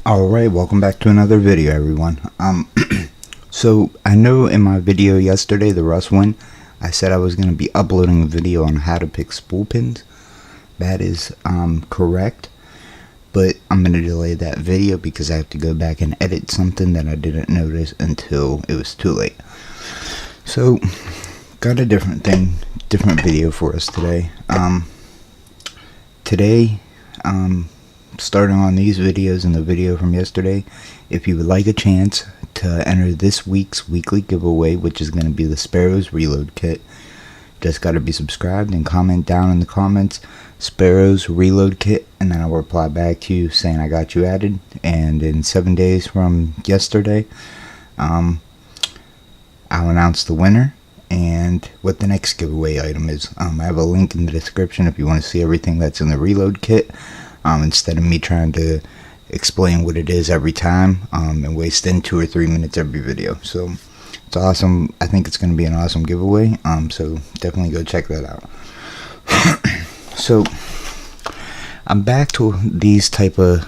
Alright, welcome back to another video, everyone. So I know in my video yesterday, the Rust one, I said I was going to be uploading a video on how to pick spool pins. That is correct, but I'm going to delay that video because I have to go back and edit something that I didn't notice until it was too late. So, got a different video for us today. Starting on these videos and the video from yesterday, if you would like a chance to enter this week's weekly giveaway, which is going to be the Sparrows Reload Kit, just got to be subscribed and comment down in the comments Sparrows Reload Kit, and then I'll reply back to you saying I got you added. And in 7 days from yesterday, I'll announce the winner and what the next giveaway item is. I have a link in the description if you want to see everything that's in the Reload Kit. Instead of me trying to explain what it is every time and wasting 2 or 3 minutes every video. So it's awesome. I think it's going to be an awesome giveaway. So definitely go check that out. So I'm back to these type of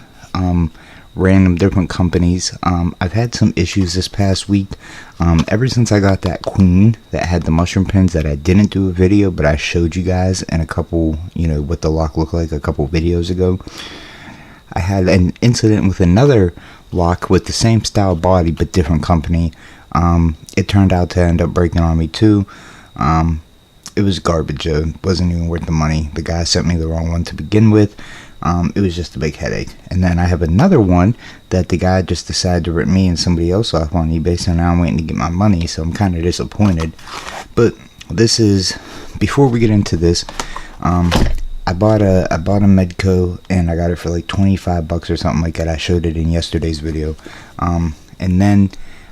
random different companies. I've had some issues this past week. Ever since I got that Queen that had the mushroom pins that I didn't do a video, but I showed you guys in a couple, what the lock looked like a couple videos ago. I had an incident with another lock with the same style body but different company. It turned out to end up breaking on me too. It was garbage. It wasn't even worth the money. The guy sent me the wrong one to begin with. It was just a big headache. And then I have another one that the guy just decided to rip me and somebody else off on eBay, so now I'm waiting to get my money, so I'm kind of disappointed. But this is, before we get into this, I bought a Medco, and I got it for like 25 bucks or something like that. I showed it in yesterday's video. And then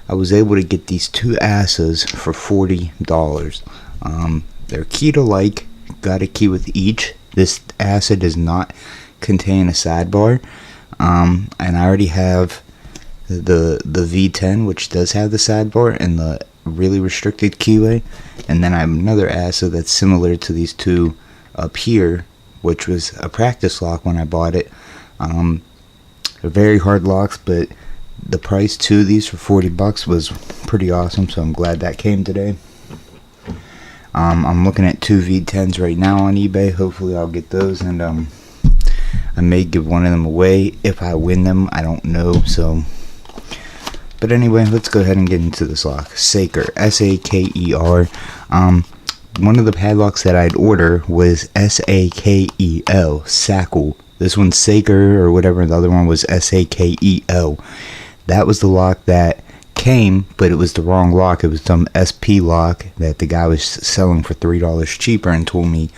I was able to get these two asses for $40. They're key to like, got a key with each. This assa does not contain a sidebar, and I already have the V10, which does have the sidebar and the really restricted keyway, and then I have another assa that's similar to these two up here, which was a practice lock when I bought it. They're very hard locks, but the price to these for 40 bucks was pretty awesome, so I'm glad that came today. I'm looking at two V10s right now on eBay. Hopefully I'll get those, and I may give one of them away if I win them. I don't know. So, but anyway, let's go ahead and get into this lock. Saker, S-A-K-E-R. One of the padlocks that I'd order was S-A-K-E-L, Sackle. This one's Saker or whatever. The other one was S-A-K-E-L. That was the lock that came, but it was the wrong lock. It was some SP lock that the guy was selling for $3 cheaper and told me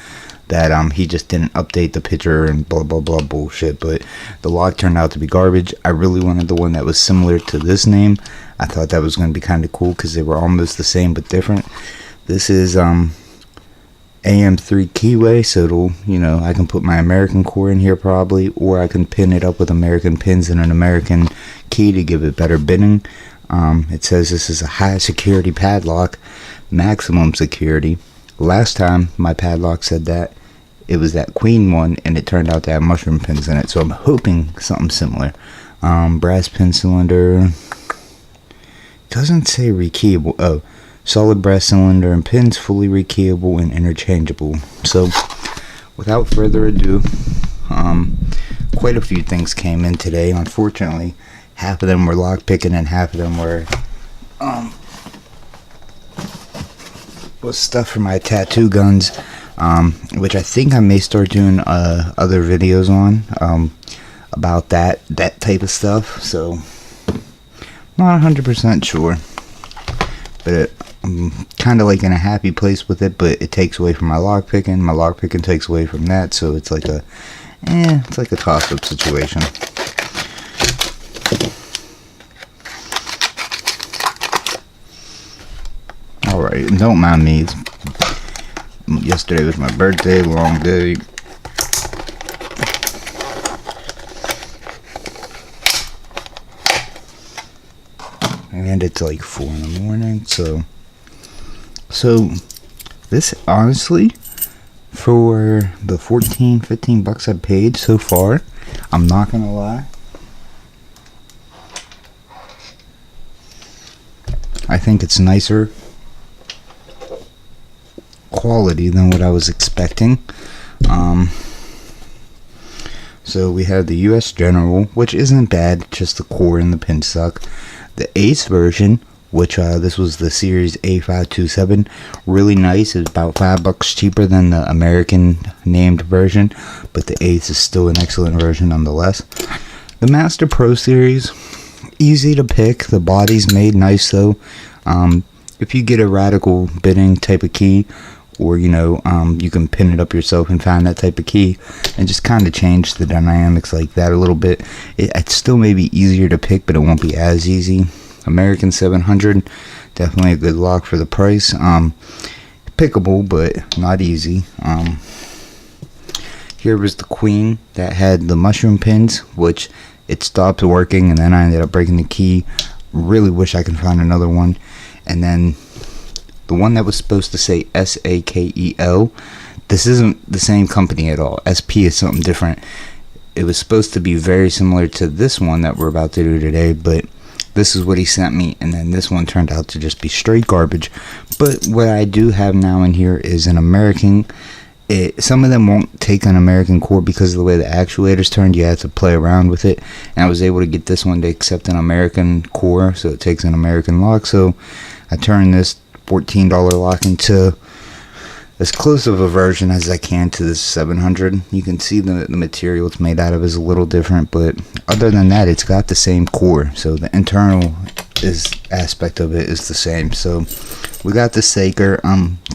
that he just didn't update the picture and blah blah blah bullshit. But the lock turned out to be garbage. I really wanted the one that was similar to this name. I thought that was going to be kind of cool because they were almost the same but different. This is AM3 keyway, so it'll, I can put my American core in here probably, or I can pin it up with American pins and an American key to give it better bitting. It says this is a high security padlock, maximum security. Last time my padlock said that, it was that Queen one, and it turned out to have mushroom pins in it, so I'm hoping something similar. Brass pin cylinder, doesn't say rekeyable. Oh, solid brass cylinder and pins fully rekeyable and interchangeable. So without further ado, quite a few things came in today. Unfortunately, half of them were lock picking and half of them were was stuff for my tattoo guns, which I think I may start doing other videos on about that type of stuff. So not 100% sure, but I'm kind of like in a happy place with it. But it takes away from my lock picking. My lock picking takes away from that, so it's like a toss-up situation. Alright, don't mind me. Yesterday was my birthday, long day. And it's like 4 in the morning, so this, honestly, for the 15 bucks I paid so far, I'm not gonna lie, I think it's nicer quality than what I was expecting. So we have the US General, which isn't bad, just the core and the pin suck. The Ace version, which this was the Series A527, really nice. It's about $5 cheaper than the American named version, but the Ace is still an excellent version nonetheless. The Master Pro Series, easy to pick. The body's made nice though. If you get a radical bitting type of key, or you can pin it up yourself and find that type of key and just kind of change the dynamics like that a little bit, it still may be easier to pick, but it won't be as easy. American 700, definitely a good lock for the price. Pickable, but not easy. Here was the Queen that had the mushroom pins, which it stopped working, and then I ended up breaking the key. Really wish I could find another one. And then the one that was supposed to say SAKEL, this isn't the same company at all. SP is something different. It was supposed to be very similar to this one that we're about to do today, but this is what he sent me, and then this one turned out to just be straight garbage. But what I do have now in here is an American. Some of them won't take an American core because of the way the actuators turned. You have to play around with it, and I was able to get this one to accept an American core, so it takes an American lock. So I turned this $14 lock into as close of a version as I can to this 700. You can see the material it's made out of is a little different, but other than that, it's got the same core, so the internal aspect of it is the same. So we got the Saker.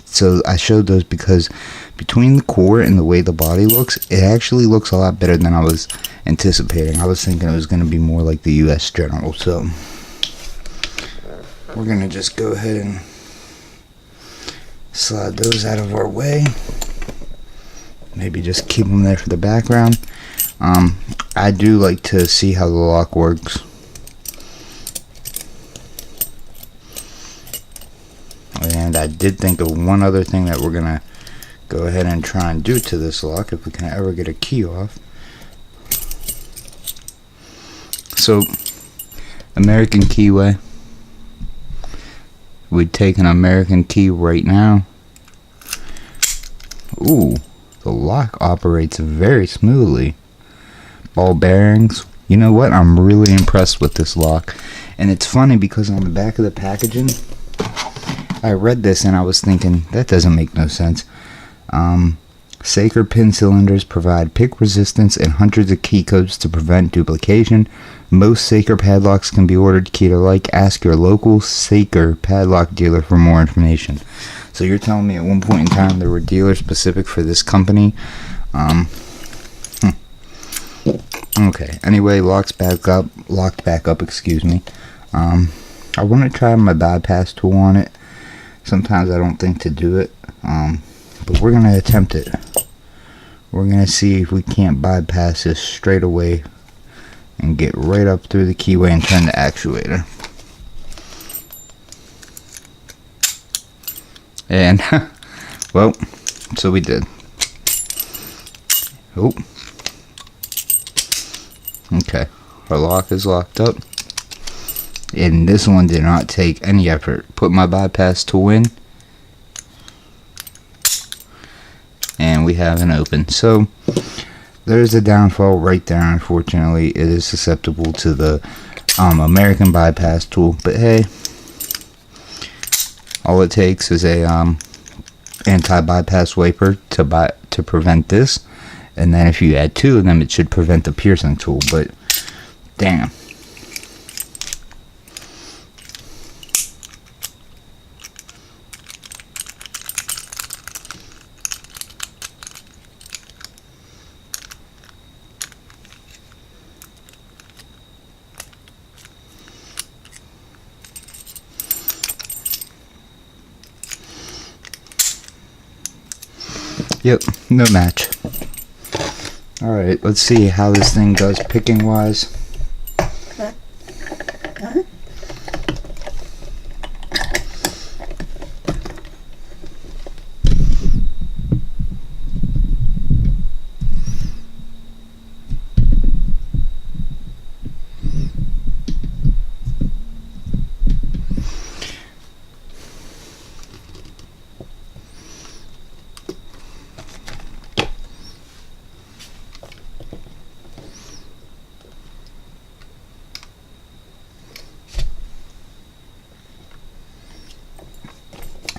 So I showed those because between the core and the way the body looks, it actually looks a lot better than I was anticipating. I was thinking it was going to be more like the US General. So we're going to just go ahead and slide those out of our way. Maybe just keep them there for the background. I do like to see how the lock works. And I did think of one other thing that we're gonna go ahead and try and do to this lock if we can ever get a key off. So, American keyway. We'd take an American key right now. Ooh, the lock operates very smoothly. Ball bearings. You know what? I'm really impressed with this lock. And it's funny because on the back of the packaging, I read this and I was thinking, that doesn't make no sense. Saker pin cylinders provide pick resistance and hundreds of key codes to prevent duplication. Most Saker padlocks can be ordered key to like. Ask your local Saker padlock dealer for more information. So you're telling me at one point in time there were dealers specific for this company? Okay. Anyway, locked back up. Excuse me. I want to try my bypass tool on it. Sometimes I don't think to do it, but we're gonna attempt it. We're gonna see if we can't bypass this straight away and get right up through the keyway and turn the actuator. And well, so we did. Oh, okay, our lock is locked up, and this one did not take any effort. Put my bypass tool in, and we have an open. So there's a downfall right there. Unfortunately, it is susceptible to the American bypass tool, but hey, all it takes is a anti-bypass wiper to prevent this, and then if you add two of them, it should prevent the piercing tool. But damn. Yep, no match. Alright, let's see how this thing does picking wise.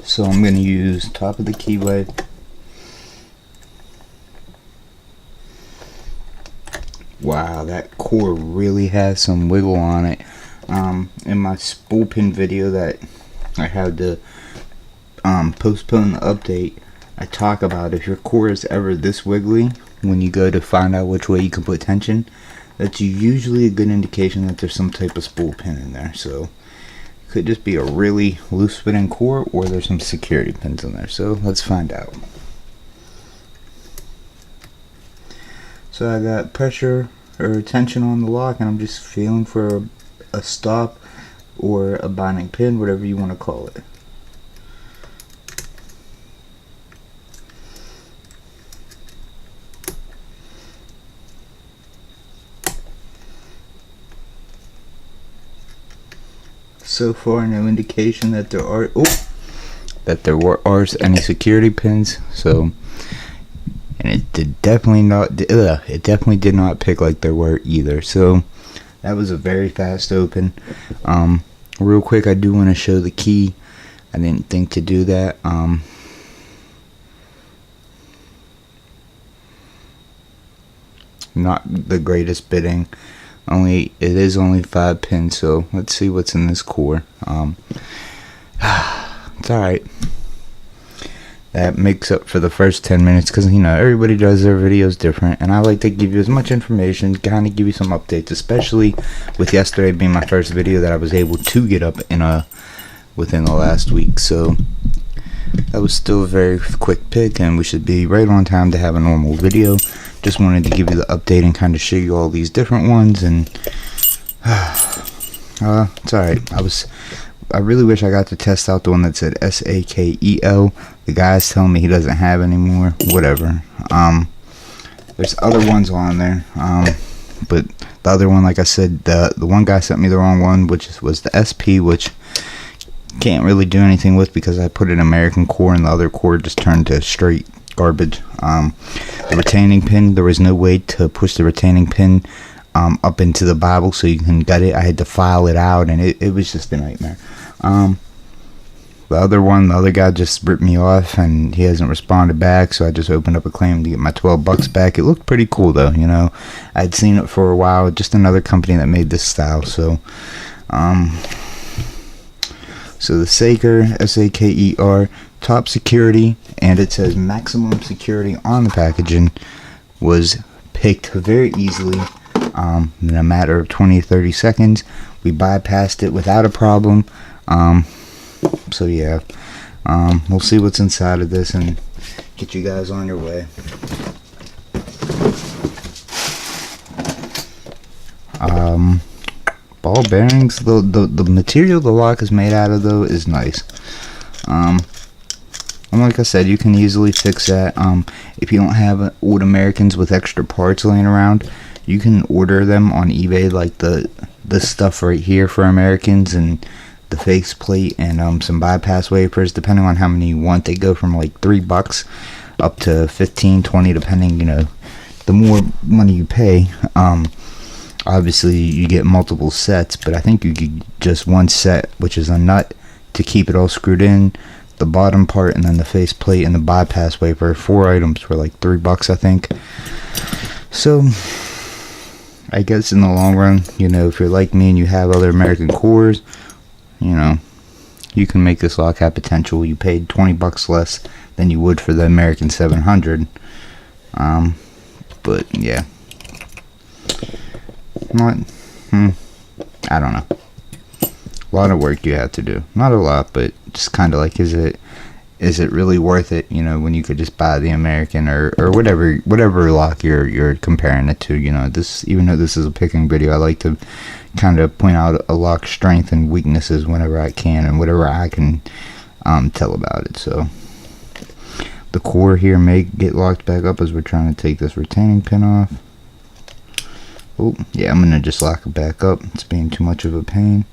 So I'm going to use top of the keyway. Wow, that core really has some wiggle on it. In my spool pin video that I had to postpone the update, I talk about if your core is ever this wiggly when you go to find out which way you can put tension, that's usually a good indication that there's some type of spool pin in there. So it could just be a really loose fitting core, or there's some security pins in there. So let's find out. So I got pressure or tension on the lock, and I'm just feeling for a stop or a binding pin, whatever you want to call it. So far, no indication that there are any security pins. So, and it definitely did not pick like there were either. So that was a very fast open. Real quick, I do want to show the key. I didn't think to do that. Not the greatest bitting. It is only 5 pins, so let's see what's in this core. It's alright. That makes up for the first 10 minutes, because you know everybody does their videos different, and I like to give you as much information, kind of give you some updates, especially with yesterday being my first video that I was able to get up within the last week. So that was still a very quick pick, and we should be right on time to have a normal video. Just wanted to give you the update and kind of show you all these different ones, and it's alright. I really wish I got to test out the one that said SAKEL. The guy's telling me he doesn't have anymore. Whatever. There's other ones on there, but the other one, like I said, the one guy sent me the wrong one, which was the SP, which can't really do anything with because I put an American core and the other core just turned to straight garbage. The retaining pin, there was no way to push the retaining pin up into the Bible so you can gut it. I had to file it out, and it was just a nightmare. The other guy just ripped me off, and he hasn't responded back, so I just opened up a claim to get my $12 back. It looked pretty cool though, you know. I'd seen it for a while, just another company that made this style. So so the Saker, SAKER, top security, and it says maximum security on the packaging, was picked very easily in a matter of 20-30 seconds. We bypassed it without a problem. So yeah, we'll see what's inside of this and get you guys on your way. Ball bearings, the material the lock is made out of though is nice. And like I said, you can easily fix that. If you don't have old Americans with extra parts laying around, you can order them on eBay, like this stuff right here for Americans, and the face plate and some bypass wafers, depending on how many you want. They go from like $3 up to 15, 20, depending, you know, the more money you pay. Obviously you get multiple sets, but I think you get just one set, which is a nut to keep it all screwed in, the bottom part, and then the face plate and the bypass wafer. 4 items for like $3, I think. So I guess in the long run, you know, if you're like me and you have other American cores, you know, you can make this lock have potential. You paid $20 less than you would for the American 700. But yeah, I don't know. A lot of work you have to do. Not a lot, but just kind of like, is it really worth it? You know, when you could just buy the American or whatever lock you're comparing it to. You know, this, even though this is a picking video, I like to kind of point out a lock's strength and weaknesses whenever I can, and whatever I can tell about it. So the core here may get locked back up as we're trying to take this retaining pin off. Oh yeah, I'm gonna just lock it back up. It's being too much of a pain.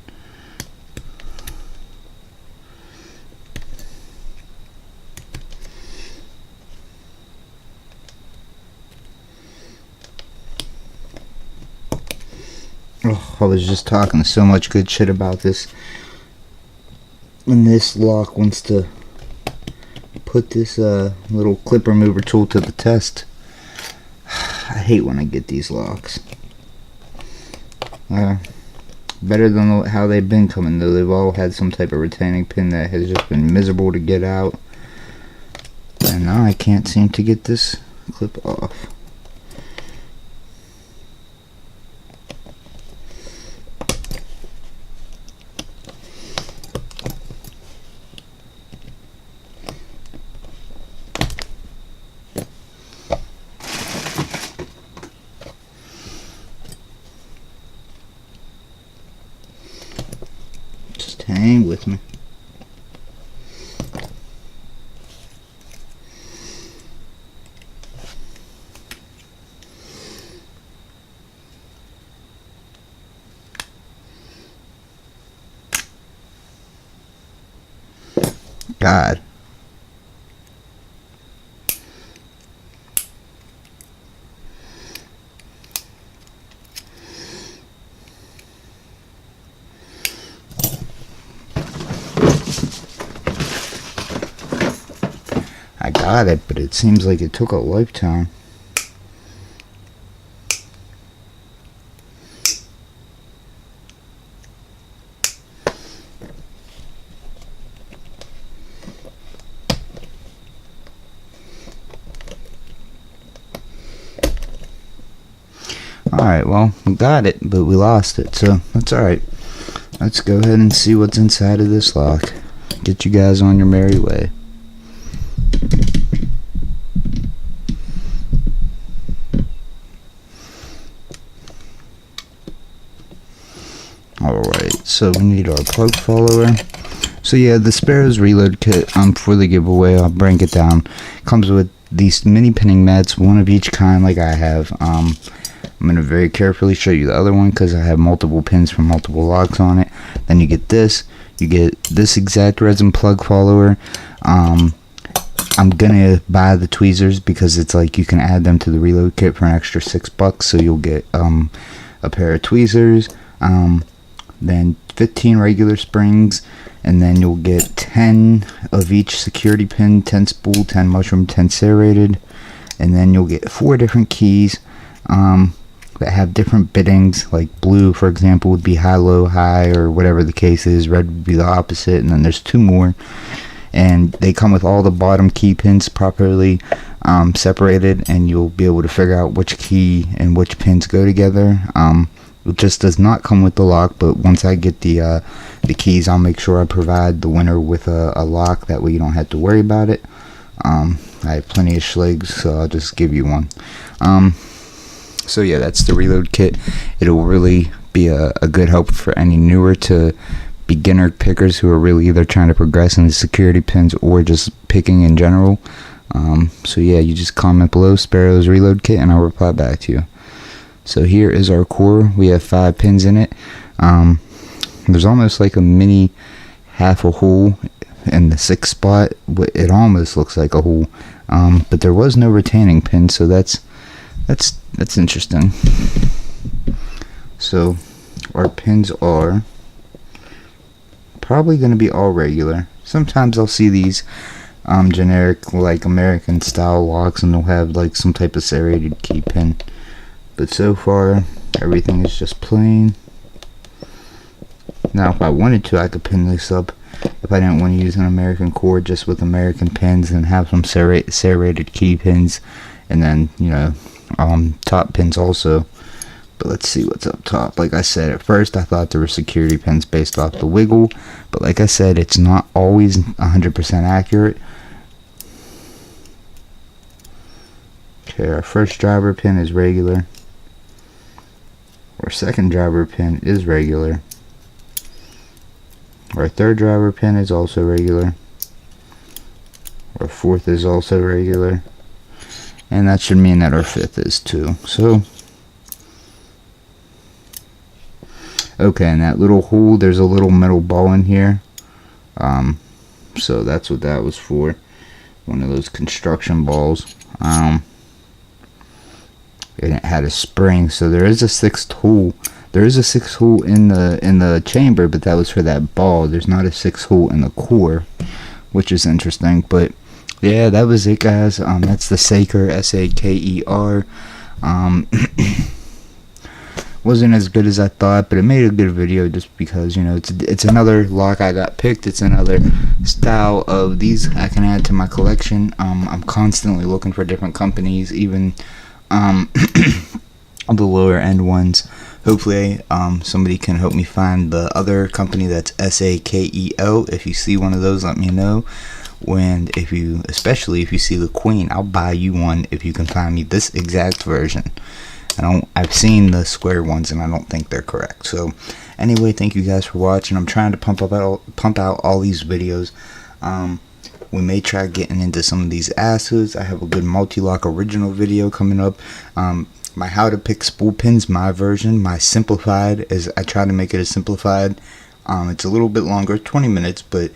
Oh, I was just talking so much good shit about this, and this lock wants to put this little clip remover tool to the test. I hate when I get these locks. Better than how they've been coming though. They've all had some type of retaining pin that has just been miserable to get out. And now I can't seem to get this clip off. Just hang with me. God. I got it, but it seems like it took a lifetime. Alright, well, we got it, but we lost it, so that's alright. Let's go ahead and see what's inside of this lock. Get you guys on your merry way. Alright, so we need our plug follower. So yeah, the Sparrows reload kit for the giveaway, I'll break it down. Comes with these mini pinning mats, one of each kind like I have. I'm going to very carefully show you the other one because I have multiple pins from multiple locks on it. Then you get this exact resin plug follower. I'm gonna buy the tweezers because it's like you can add them to the reload kit for an extra $6, so you'll get a pair of tweezers, then 15 regular springs, and then you'll get 10 of each security pin, 10 spool, 10 mushroom, 10 serrated, and then you'll get 4 different keys that have different bittings. Like blue, for example, would be high, low, high, or whatever the case is. Red would be the opposite, and then there's 2 more. And they come with all the bottom key pins properly separated, and you'll be able to figure out which key and which pins go together. It just does not come with the lock, but once I get the keys, I'll make sure I provide the winner with a lock. That way you don't have to worry about it. I have plenty of Schlages, so I'll just give you one. So yeah, that's the reload kit. It'll really be a good help for any newer to beginner pickers who are really either trying to progress in the security pins or just picking in general. So yeah, you just comment below Sparrows reload kit and I'll reply back to you. So here is our core. We have 5 pins in it. There's almost like a mini half a hole in the 6th spot. It almost looks like a hole, but there was no retaining pin, so that's interesting. So our pins are probably going to be all regular. Sometimes I'll see these generic, like American style locks, and they'll have like some type of serrated key pin, but so far everything is just plain. Now if I wanted to, I could pin this up if I didn't want to use an American cord, just with American pins, and have some serrated key pins, and then, you know, top pins also. But let's see what's up top. Like I said, at first I thought there were security pins based off the wiggle, but like I said, it's not always 100% accurate. Okay, our first driver pin is regular. Our second driver pin is regular. Our third driver pin is also regular. Our fourth is also regular. And that should mean that our fifth is too. So, okay, and that little hole, there's a little metal ball in here. So that's what that was for. One of those construction balls. And it had a spring, so there is a 6th hole. There is a 6th hole in the chamber, but that was for that ball. There's not a 6th hole in the core, which is interesting. But yeah, that was it, guys. That's the Saker SAKER. Wasn't as good as I thought, but it made a good video just because, you know, it's another lock I got picked. It's another style of these I can add to my collection. I'm constantly looking for different companies, even the lower end ones. Hopefully somebody can help me find the other company that's SAKEO. If you see one of those, let me know. When especially if you see the Queen, I'll buy you one if you can find me this exact version. I've seen the square ones and I don't think they're correct. So anyway, thank you guys for watching. I'm trying to pump out all these videos. We may try getting into some of these asses. I have a good multi-lock original video coming up. My how to pick spool pins, my version, my simplified, is I try to make it as simplified. It's a little bit longer, 20 minutes, but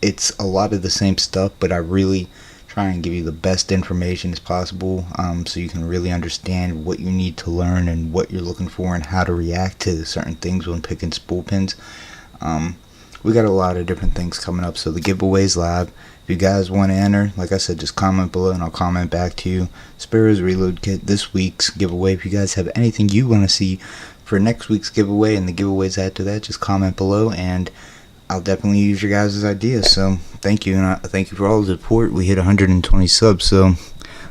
it's a lot of the same stuff, but I really try and give you the best information as possible, so you can really understand what you need to learn and what you're looking for and how to react to certain things when picking spool pins. We got a lot of different things coming up, so the giveaway's live. If you guys want to enter, like I said, just comment below and I'll comment back to you. Sparrows Reload Kit, this week's giveaway. If you guys have anything you want to see for next week's giveaway and the giveaways after that, just comment below and I'll definitely use your guys' ideas. So thank you, and I thank you for all the support. We hit 120 subs, so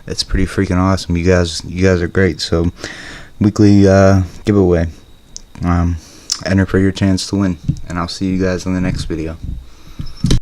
that's pretty freaking awesome. You guys are great. So weekly giveaway, enter for your chance to win, and I'll see you guys in the next video.